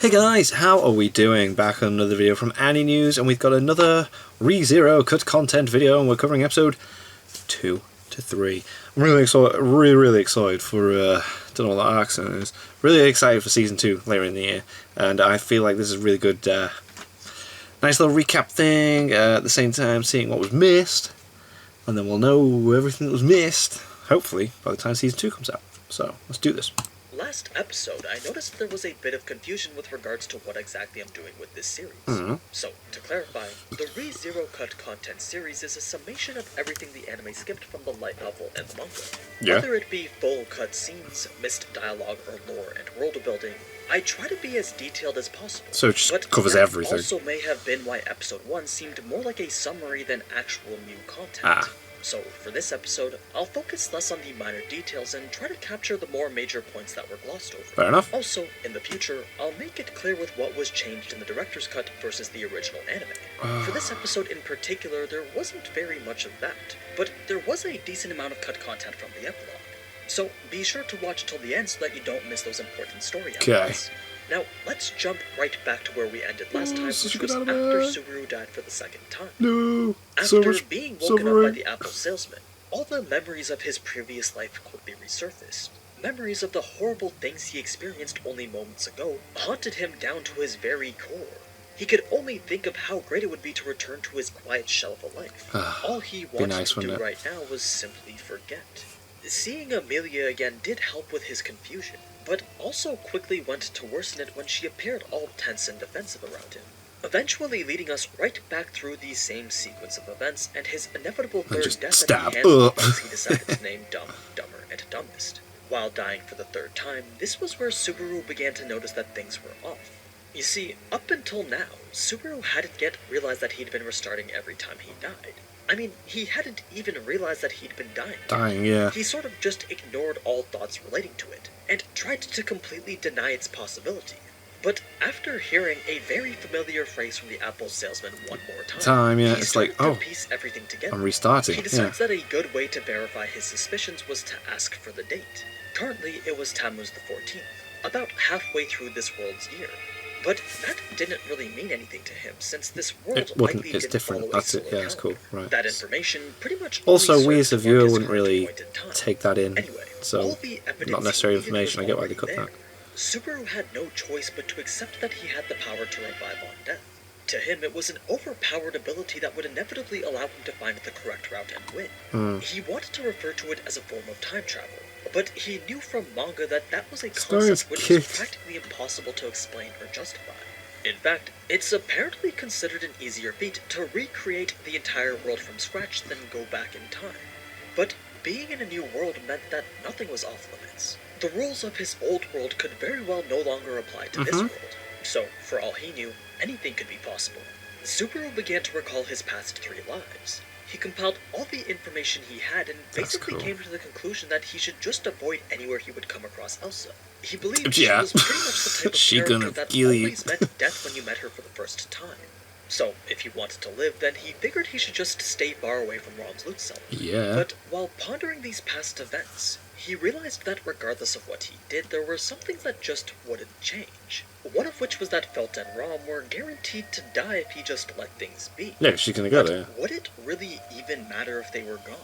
Hey guys, how are we doing? Back on another video from Annie News, and we've got another ReZero cut content video, and we're covering episode 2 to 3. I'm really excited for, don't know what that accent is, really excited for season 2 later in the year, and I feel like this is a really good, nice little recap thing, at the same time seeing what was missed, and then we'll know everything that was missed, hopefully, by the time season 2 comes out. So, let's do this. Last episode, I noticed there was a bit of confusion with regards to what exactly I'm doing with this series. So, to clarify, the ReZero Cut content series is a summation of everything the anime skipped from the light novel and the manga. Yeah. Whether it be full cut scenes, missed dialogue, or lore and world building, I try to be as detailed as possible. So it just but covers that everything. also may have been why episode 1 seemed more like a summary than actual new content. So, for this episode, I'll focus less on the minor details and try to capture the more major points that were glossed over. Fair enough. Also, in the future, I'll make it clear with what was changed in the director's cut versus the original anime. For this episode in particular, there wasn't very much of that, but there was a decent amount of cut content from the epilogue. So, be sure to watch till the end so that you don't miss those important story elements. Now, let's jump right back to where we ended last time, which was after Subaru died for the second time. No. After being woken up by the apple salesman, all the memories of his previous life quickly resurfaced. Memories of the horrible things he experienced only moments ago haunted him down to his very core. He could only think of how great it would be to return to his quiet shell of a life. All he wanted to do right now was simply forget. Seeing Amelia again did help with his confusion, but also quickly went to worsen it when she appeared all tense and defensive around him, eventually leading us right back through the same sequence of events and his inevitable third death at the hands of the he decided to name Dumb, Dumber, and Dumbest. While dying for the third time, this was where Subaru began to notice that things were off. You see, up until now, Subaru hadn't yet realized that he'd been restarting every time he died. I mean, he hadn't even realized that he'd been dying. He sort of just ignored all thoughts relating to it, and tried to completely deny its possibility. But after hearing a very familiar phrase from the apple salesman one more time, it's like, oh, piece everything together. I'm restarting. He decides that a good way to verify his suspicions was to ask for the date. Currently, it was Tammuz the 14th, about halfway through this world's year. But that didn't really mean anything to him, since this world likely didn't follow a That's it. solar Yeah, that's cool. calendar. Right. That information pretty much Also, we only as a served to mark viewer his wouldn't current really point in time. take that in. Anyway, So, all the evidence not necessary he needed information. I was get why they already cut there. that. Subaru had no choice but to accept that he had the power to revive on death. To him, it was an overpowered ability that would inevitably allow him to find the correct route and win. He wanted to refer to it as a form of time travel, but he knew from manga that that was a concept which was practically impossible to explain or justify. In fact, it's apparently considered an easier feat to recreate the entire world from scratch than go back in time. But being in a new world meant that nothing was off limits. The rules of his old world could very well no longer apply to this world. So, for all he knew, anything could be possible. Subaru began to recall his past 3 lives. He compiled all the information he had and basically came to the conclusion that he should just avoid anywhere he would come across Elsa. He believed she was pretty much the type of character that always met death when you met her for the first time. So, if he wanted to live, then he figured he should just stay far away from Rom's loot cellar. But while pondering these past events, he realized that regardless of what he did, there were some things that just wouldn't change. One of which was that Felt and Rom were guaranteed to die if he just let things be. Yeah, she's gonna go there. Would it really even matter if they were gone?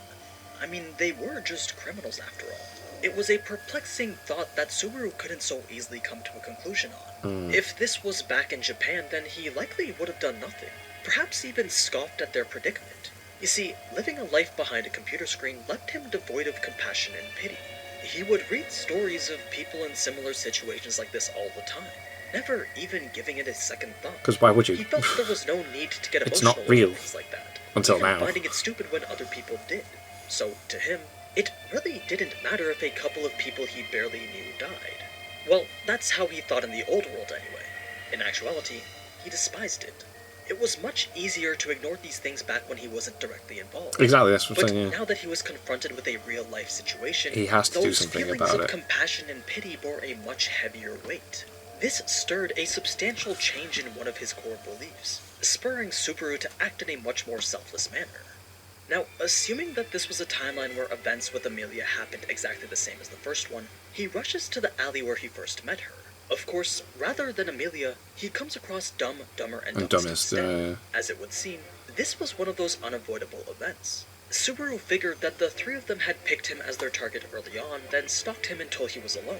I mean, they were just criminals after all. It was a perplexing thought that Subaru couldn't so easily come to a conclusion on. If this was back in Japan, then he likely would have done nothing, perhaps even scoffed at their predicament. You see, living a life behind a computer screen left him devoid of compassion and pity. He would read stories of people in similar situations like this all the time, never even giving it a second thought. Because why would you? He felt there was no need to get emotional It's not real. over things like that, Until even now. finding it stupid when other people did. So, to him, it really didn't matter if a couple of people he barely knew died. Well, that's how he thought in the old world anyway. In actuality, he despised it. It was much easier to ignore these things back when he wasn't directly involved. Exactly, that's what I'm saying, But now that he was confronted with a real-life situation, he has to do something those about feelings of it. compassion and pity bore a much heavier weight. This stirred a substantial change in one of his core beliefs, spurring Subaru to act in a much more selfless manner. Now, assuming that this was a timeline where events with Amelia happened exactly the same as the first one, he rushes to the alley where he first met her. Of course, rather than Amelia, he comes across Dumb, Dumber, and And Dumbest Dumbest, instead. As it would seem, this was one of those unavoidable events. Subaru figured that the three of them had picked him as their target early on, then stalked him until he was alone.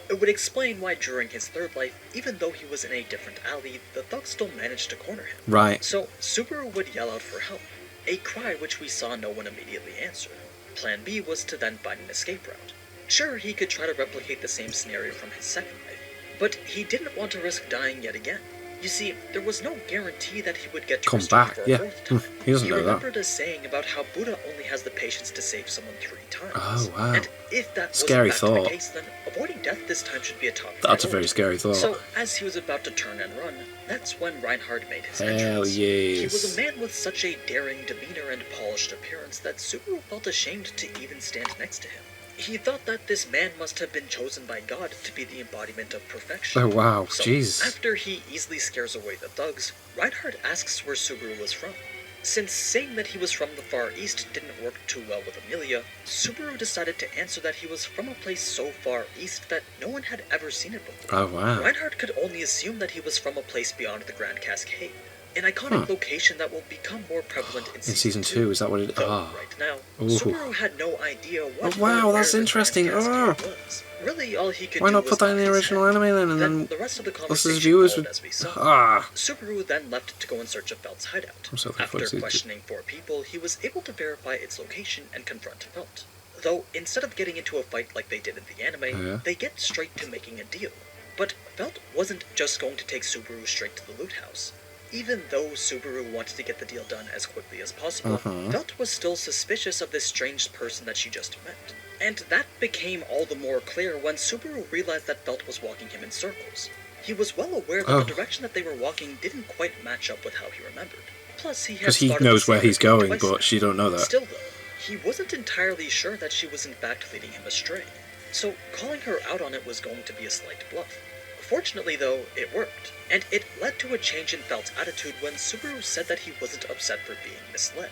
It would explain why during his third life, even though he was in a different alley, the thugs still managed to corner him. Right. So, Subaru would yell out for help, a cry which we saw no one immediately answer. Plan B was to then find an escape route. Sure, he could try to replicate the same scenario from his second life, but he didn't want to risk dying yet again. You see, there was no guarantee that he would get to Come return back, for a yeah. fourth time. He doesn't know that. remembered a saying about how Buddha only has the patience to save someone 3 times. Oh, wow. And if that Scary wasn't thought. the case, then avoiding death this time should be a top That's a priority. very scary thought. So, as he was about to turn and run, that's when Reinhard made his Hell entrance. He yes. was a man with such a daring demeanor and polished appearance that Subaru felt ashamed to even stand next to him. He thought that this man must have been chosen by God to be the embodiment of perfection. Oh wow, So, jeez. after he easily scares away the thugs, Reinhard asks where Subaru was from. Since saying that he was from the Far East didn't work too well with Amelia, Subaru decided to answer that he was from a place so far east that no one had ever seen it before. Oh wow. Reinhard could only assume that he was from a place beyond the Grand Cascade, an iconic location that will become more prevalent in In season 2, is that what it? Though, Ah. right now, Ooh. Subaru had no idea what Oh, wow, or where that's the Grand interesting. Cascade was. Really, all he could Why do not was put that in nod the his original head. anime then, and Then then the rest of the us conversation as viewers followed would... as we saw. Ah. Subaru then left to go in search of Felt's hideout. I'm so looking After forward to questioning 4 people, he was able to verify its location and confront Felt. Though, instead of getting into a fight like they did in the anime, Yeah. they get straight to making a deal. But Felt wasn't just going to take Subaru straight to the loot house. Even though Subaru wanted to get the deal done as quickly as possible, Felt was still suspicious of this strange person that she just met. And that became all the more clear when Subaru realized that Felt was walking him in circles. He was well aware that the direction that they were walking didn't quite match up with how he remembered. Plus, he had Because he spotted knows the where same he's figure going, twice but now. she don't know that. Still though, he wasn't entirely sure that she was in fact leading him astray. So calling her out on it was going to be a slight bluff. Fortunately though, it worked, and it led to a change in Felt's attitude when Subaru said that he wasn't upset for being misled.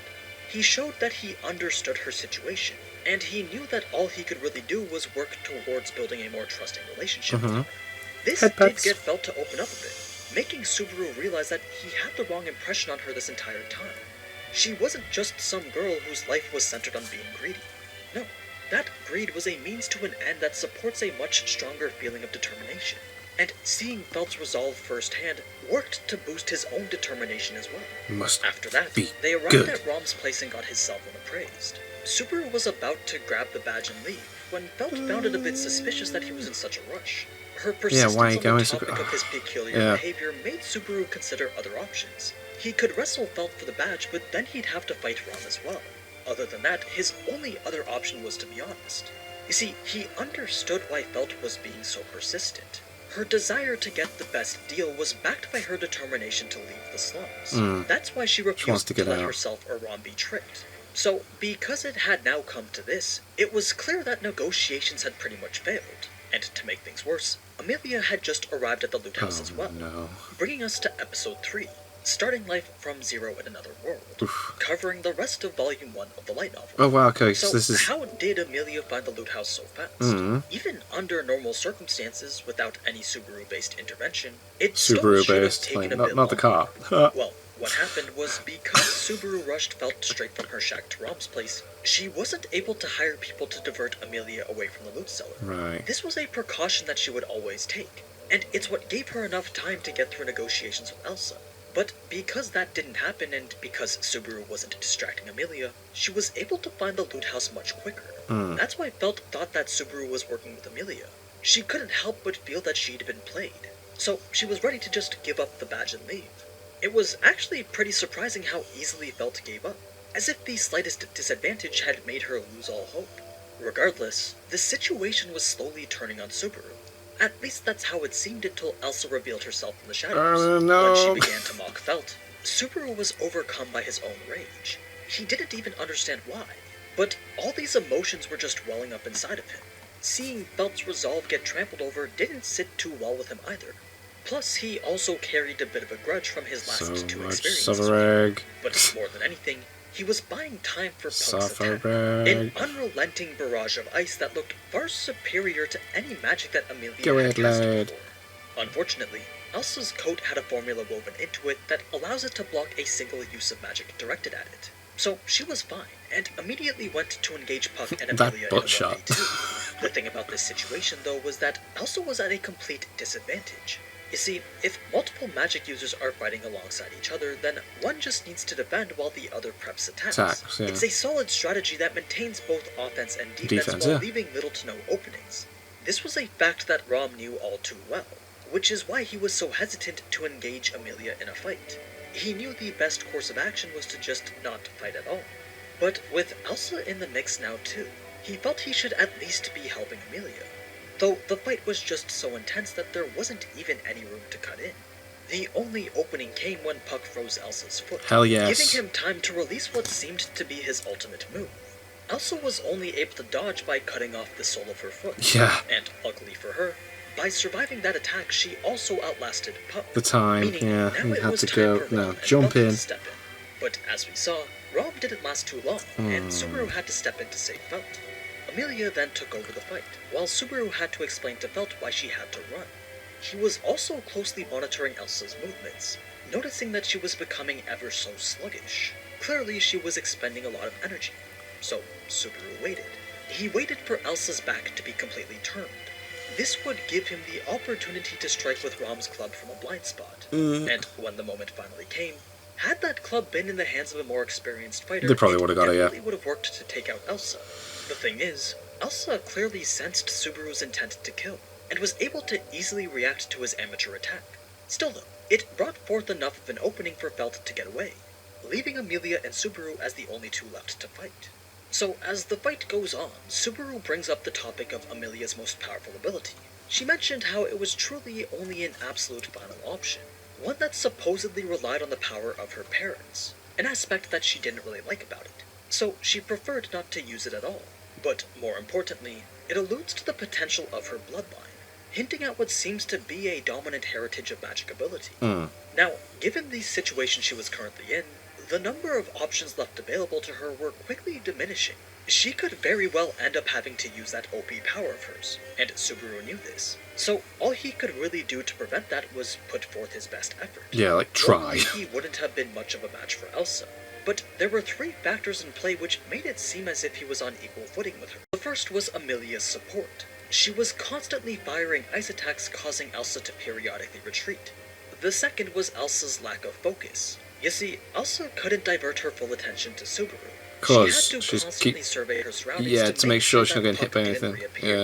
He showed that he understood her situation, and he knew that all he could really do was work towards building a more trusting relationship with her. This Head did pats. get Felt to open up a bit, making Subaru realize that he had the wrong impression on her this entire time. She wasn't just some girl whose life was centered on being greedy. No, that greed was a means to an end that supports a much stronger feeling of determination. And seeing Felt's resolve firsthand worked to boost his own determination as well. Must After that, be they arrived good. at Rom's place and got his cell phone appraised. Subaru was about to grab the badge and leave, when Felt found it a bit suspicious that he was in such a rush. Her persistence why are you on going the so- topic of his peculiar Yeah. behavior made Subaru consider other options. He could wrestle Felt for the badge, but then he'd have to fight Rom as well. Other than that, his only other option was to be honest. You see, he understood why Felt was being so persistent. Her desire to get the best deal was backed by her determination to leave the slums. That's why she wants refused to to get let out. herself or Rom be tricked. So, because it had now come to this, it was clear that negotiations had pretty much failed. And to make things worse, Amelia had just arrived at the loot house as well, no. bringing us to episode 3, starting life from zero in another world, covering the rest of volume 1 of the light novel. Oh wow, okay, so So, this is... how did Amelia find the loot house so fast? Even under normal circumstances, without any Subaru-based intervention, it still should have Subaru-based, taken like, a not, bit not the longer. car. Well, what happened was because Subaru rushed Felt straight from her shack to Rom's place, she wasn't able to hire people to divert Amelia away from the loot cellar. Right. This was a precaution that she would always take, and it's what gave her enough time to get through negotiations with Elsa. But because that didn't happen, and because Subaru wasn't distracting Amelia, she was able to find the loot house much quicker. That's why Felt thought that Subaru was working with Amelia. She couldn't help but feel that she'd been played, so she was ready to just give up the badge and leave. It was actually pretty surprising how easily Felt gave up, as if the slightest disadvantage had made her lose all hope. Regardless, the situation was slowly turning on Subaru. At least that's how it seemed until Elsa revealed herself in the shadows. no. When she began to mock Felt, Subaru was overcome by his own rage. He didn't even understand why, but all these emotions were just welling up inside of him. Seeing Felt's resolve get trampled over didn't sit too well with him either. Plus, he also carried a bit of a grudge from his last So 2 much experiences. Suffering. But more than anything, he was buying time for Punk's attack. Suffering. An unrelenting barrage of ice that looked far superior to any magic that Amelia Go had ahead, cast lad. before. Unfortunately, Elsa's coat had a formula woven into it that allows it to block a single use of magic directed at it. So she was fine, and immediately went to engage Puck and That Amelia in a butt shot. 1v2. The thing about this situation, though, was that Elsa was at a complete disadvantage. You see, if multiple magic users are fighting alongside each other, then one just needs to defend while the other preps attacks. Yeah. It's a solid strategy that maintains both offense and defense while yeah. leaving little to no openings. This was a fact that Rom knew all too well, which is why he was so hesitant to engage Amelia in a fight. He knew the best course of action was to just not fight at all. But with Elsa in the mix now too, he felt he should at least be helping Amelia. Though the fight was just so intense that there wasn't even any room to cut in. The only opening came when Puck froze Elsa's foot, Hell yes. giving him time to release what seemed to be his ultimate move. Elsa was only able to dodge by cutting off the sole of her foot. Yeah. And luckily for her, by surviving that attack, she also outlasted Puck. The time, Meaning yeah, now he it had was to time go. for No, Rom and jump Felt in. to step in. But as we saw, Rom didn't last too long, and Subaru had to step in to save Felt. Amelia then took over the fight, while Subaru had to explain to Felt why she had to run. He was also closely monitoring Elsa's movements, noticing that she was becoming ever so sluggish. Clearly, she was expending a lot of energy. So, Subaru waited. He waited for Elsa's back to be completely turned. This would give him the opportunity to strike with Rom's club from a blind spot. And when the moment finally came, had that club been in the hands of a more experienced fighter, They probably would have got it, yeah. definitely would have worked to take out Elsa. The thing is, Elsa clearly sensed Subaru's intent to kill, and was able to easily react to his amateur attack. Still though, it brought forth enough of an opening for Felt to get away, leaving Amelia and Subaru as the only two left to fight. So, as the fight goes on, Subaru brings up the topic of Amelia's most powerful ability. She mentioned how it was truly only an absolute final option, one that supposedly relied on the power of her parents, an aspect that she didn't really like about it, so she preferred not to use it at all. But more importantly, it alludes to the potential of her bloodline, hinting at what seems to be a dominant heritage of magic ability. Now, given the situation she was currently in, the number of options left available to her were quickly diminishing. She could very well end up having to use that OP power of hers, and Subaru knew this. So all he could really do to prevent that was put forth his best effort. Yeah, like, try. Normally, he wouldn't have been much of a match for Elsa, but there were three factors in play which made it seem as if he was on equal footing with her. The first was Amelia's support. She was constantly firing ice attacks, causing Elsa to periodically retreat. The second was Elsa's lack of focus. You see, Elsa couldn't divert her full attention to Subaru. Cause she had to she's constantly survey her surroundings Yeah, to make sure she's not that getting hit by Puck didn't anything. reappear.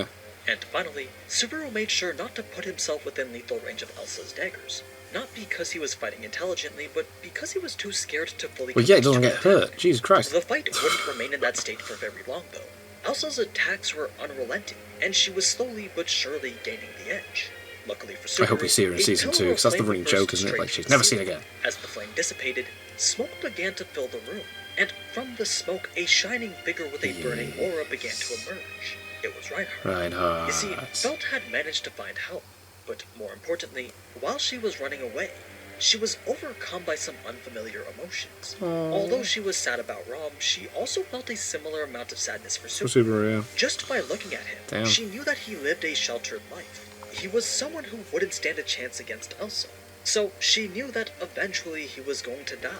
Yeah. And finally, Subaru made sure not to put himself within lethal range of Elsa's daggers. Not because he was fighting intelligently, but because he was too scared to fully Well, yeah, he commit doesn't to get an hurt. attack. Jesus Christ. The fight wouldn't remain in that state for very long, though. Elsa's attacks were unrelenting, and she was slowly but surely gaining the edge. Luckily for Subaru, I hope we see her in a season pillar 2, of because that's the flame running burst joke, isn't it? straight Like, from she's the never seen ceiling. again. As the flame dissipated, smoke began to fill the room, and from the smoke, a shining figure with a burning aura began to emerge. It was Reinhardt. Reinhardt. You see, Felt had managed to find help, but more importantly, while she was running away, she was overcome by some unfamiliar emotions. Although she was sad about Rom, she also felt a similar amount of sadness for For Subaru. Subaru, yeah. Just by looking at him, Damn. she knew that he lived a sheltered life. He was someone who wouldn't stand a chance against Elsa. So she knew that eventually he was going to die.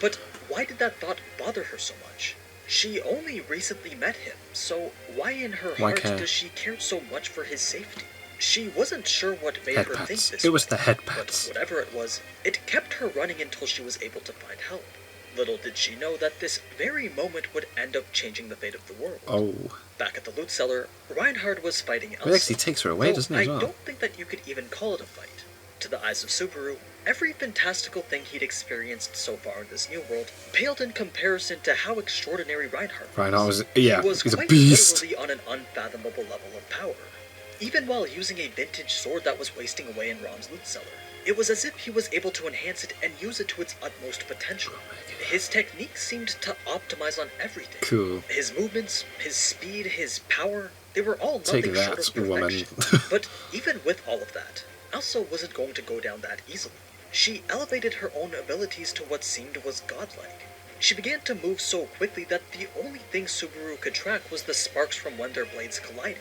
But why did that thought bother her so much? She only recently met him, so why in her Why heart care? does she care so much for his safety? She wasn't sure what made Head her think pats. this It was way, the head but pats. whatever it was, it kept her running until she was able to find help. Little did she know that this very moment would end up changing the fate of the world. Oh. Back at the loot cellar, Reinhardt was fighting Elsa. It actually takes her away, Though doesn't it, as well? I don't think that you could even call it a fight. To the eyes of Subaru, every fantastical thing he'd experienced so far in this new world paled in comparison to how extraordinary Reinhardt was. Reinhardt was, yeah, He was he's a quite beast. literally on an unfathomable level of power. Even while using a vintage sword that was wasting away in Rom's loot cellar, it was as if he was able to enhance it and use it to its utmost potential. His technique seemed to optimize on everything. Cool. His movements, his speed, his power, they were all nothing Take short that, of woman. perfection. But even with all of that, Elsa wasn't going to go down that easily. She elevated her own abilities to what seemed was godlike. She began to move so quickly that the only thing Subaru could track was the sparks from when their blades collided.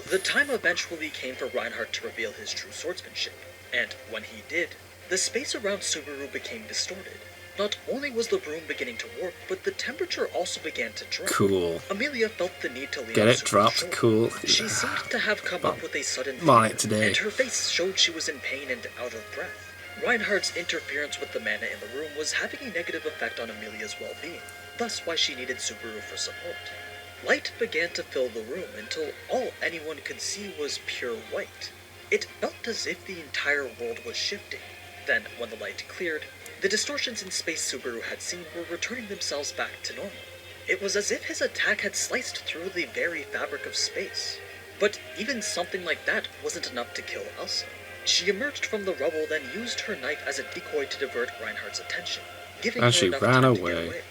The time eventually came for Reinhardt to reveal his true swordsmanship. And when he did, the space around Subaru became distorted. Not only was the room beginning to warp, but the temperature also began to drop. Cool. Amelia felt the need to lean Get on it? Subaru's Dropped? shoulder. Cool. She seemed to have come up with a sudden Mine fear, today. and her face showed she was in pain and out of breath. Reinhardt's interference with the mana in the room was having a negative effect on Amelia's well-being, thus why she needed Subaru for support. Light began to fill the room until all anyone could see was pure white. It felt as if the entire world was shifting. Then, when the light cleared, the distortions in space Subaru had seen were returning themselves back to normal. It was as if his attack had sliced through the very fabric of space. But even something like that wasn't enough to kill Elsa. She emerged from the rubble, then used her knife as a decoy to divert Reinhardt's attention, giving And her she enough ran time to away. get away.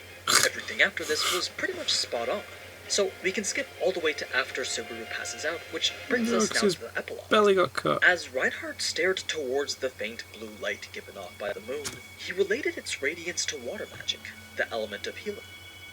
Everything after this was pretty much spot on. So we can skip all the way to after Subaru passes out, which brings No, us 'cause now his to the epilogue. Belly got cut. As Reinhardt stared towards the faint blue light given off by the moon, he related its radiance to water magic, the element of healing.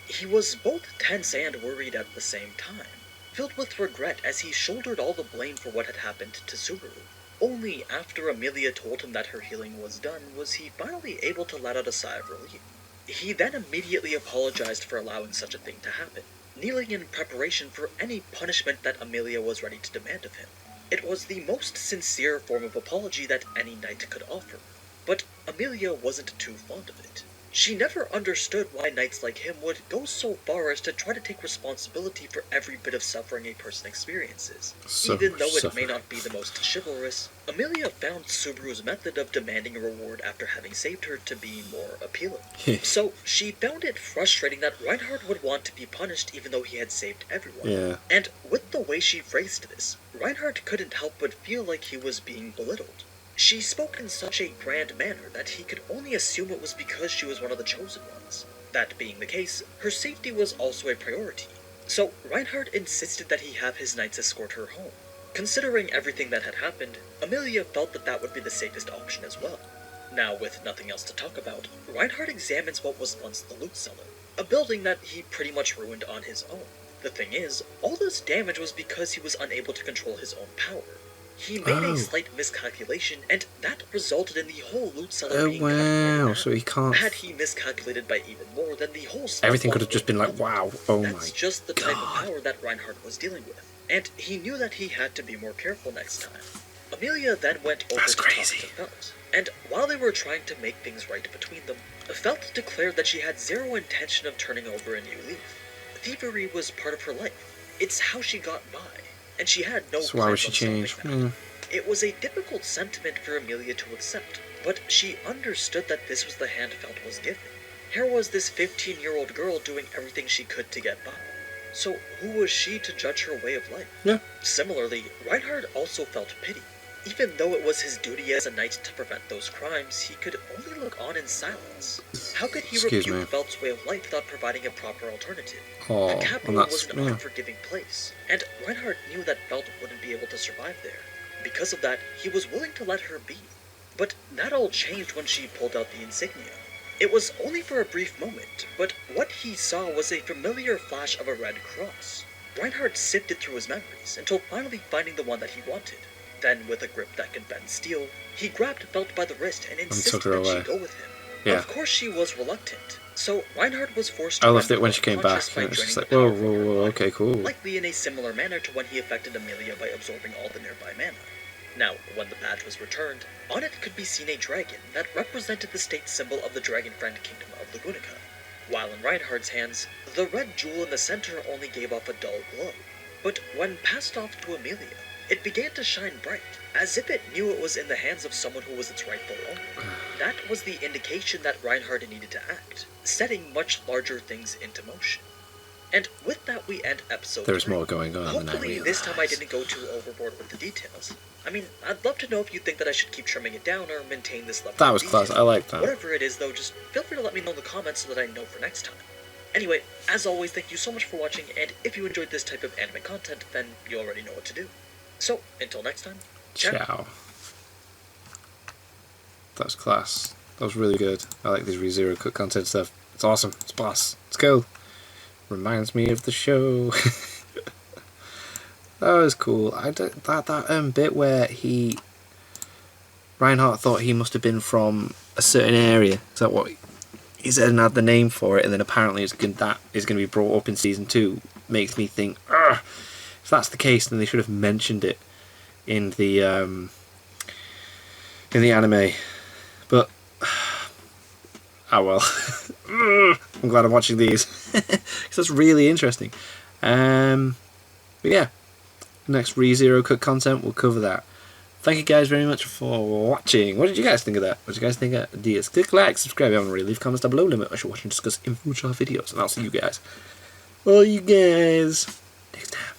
He was both tense and worried at the same time, filled with regret as he shouldered all the blame for what had happened to Subaru. Only after Amelia told him that her healing was done was he finally able to let out a sigh of relief. He then immediately apologized for allowing such a thing to happen, kneeling in preparation for any punishment that Amelia was ready to demand of him. It was the most sincere form of apology that any knight could offer, but Amelia wasn't too fond of it. She never understood why knights like him would go so far as to try to take responsibility for every bit of suffering a person experiences. So Even much though it suffering. may not be the most chivalrous, Amelia found Subaru's method of demanding a reward after having saved her to be more appealing. So she found it frustrating that Reinhardt would want to be punished even though he had saved everyone. Yeah. And with the way she phrased this, Reinhardt couldn't help but feel like he was being belittled. She spoke in such a grand manner that he could only assume it was because she was one of the chosen ones. That being the case, her safety was also a priority. So Reinhardt insisted that he have his knights escort her home. Considering everything that had happened, Amelia felt that that would be the safest option as well. Now, with nothing else to talk about, Reinhardt examines what was once the loot cellar, a building that he pretty much ruined on his own. The thing is, all this damage was because he was unable to control his own power. He made a slight miscalculation, and that resulted in the whole loot cellar being cut in Wow. half. So he can't. Had he miscalculated by even more, then the whole stuff Everything could would have just been like, wow. Oh my. That's just the type God. of power that Reinhardt was dealing with, and he knew that he had to be more careful next time. Amelia then went over That's to crazy. talk to Felt, and while they were trying to make things right between them, Felt declared that she had zero intention of turning over a new leaf. Thievery was part of her life. It's how she got by, and she had no So why would plans she on stopping change? that. Yeah. It was a difficult sentiment for Amelia to accept, but she understood that this was the hand Felt was given. Here was this 15-year-old girl doing everything she could to get by. So who was she to judge her way of life? Yeah. Similarly, Reinhardt also felt pity. Even though it was his duty as a knight to prevent those crimes, he could only look on in silence. How could he Excuse rebuke me. Felt's way of life without providing a proper alternative? Oh, The and capital that's was an yeah. unforgiving place, and Reinhardt knew that Felt wouldn't be able to survive there. Because of that, he was willing to let her be. But that all changed when she pulled out the insignia. It was only for a brief moment, but what he saw was a familiar flash of a red cross. Reinhardt sifted through his memories until finally finding the one that he wanted. Then, with a grip that could bend steel, he grabbed Felt by the wrist and insisted took her that she away. go with him. Yeah. Of course she was reluctant, so Reinhardt was forced I to loved render it when her she came back. unconscious by And it was just like, draining whoa, the power whoa, from her whoa. body, Okay, cool. likely in a similar manner to when he affected Amelia by absorbing all the nearby mana. Now, when the badge was returned, on it could be seen a dragon that represented the state symbol of the Dragon Friend Kingdom of Lagunica. While in Reinhardt's hands, the red jewel in the center only gave off a dull glow. But when passed off to Amelia, it began to shine bright, as if it knew it was in the hands of someone who was its rightful owner. That was the indication that Reinhardt needed to act, setting much larger things into motion. And with that, we end episode There's 3. more going on than I Hopefully, this time I realised. didn't go too overboard with the details. I mean, I'd love to know if you think that I should keep trimming it down or maintain this level That of was detail. class. I like that. Whatever it is, though, just feel free to let me know in the comments so that I know for next time. Anyway, as always, thank you so much for watching, and if you enjoyed this type of anime content, then you already know what to do. So, until next time, Ciao. That was class. That was really good. I like this ReZero cut content stuff. It's awesome. It's boss. It's cool. Reminds me of the show. That was cool. I don't, that bit where he Reinhardt thought he must have been from a certain area. Is that what he said, and had the name for it, and then apparently that is going to be brought up in season 2. Makes me think, ugh, if that's the case, then they should have mentioned it in the anime. But oh well. I'm glad I'm watching these because that's really interesting. But yeah, next ReZero Cut content will cover that. Thank you guys very much for watching. What did you guys think of that? What did you guys think of ideas? Click like, subscribe if you haven't already. Leave comments down below. Limit I should watch and discuss in future videos. And I'll see you guys. Next time.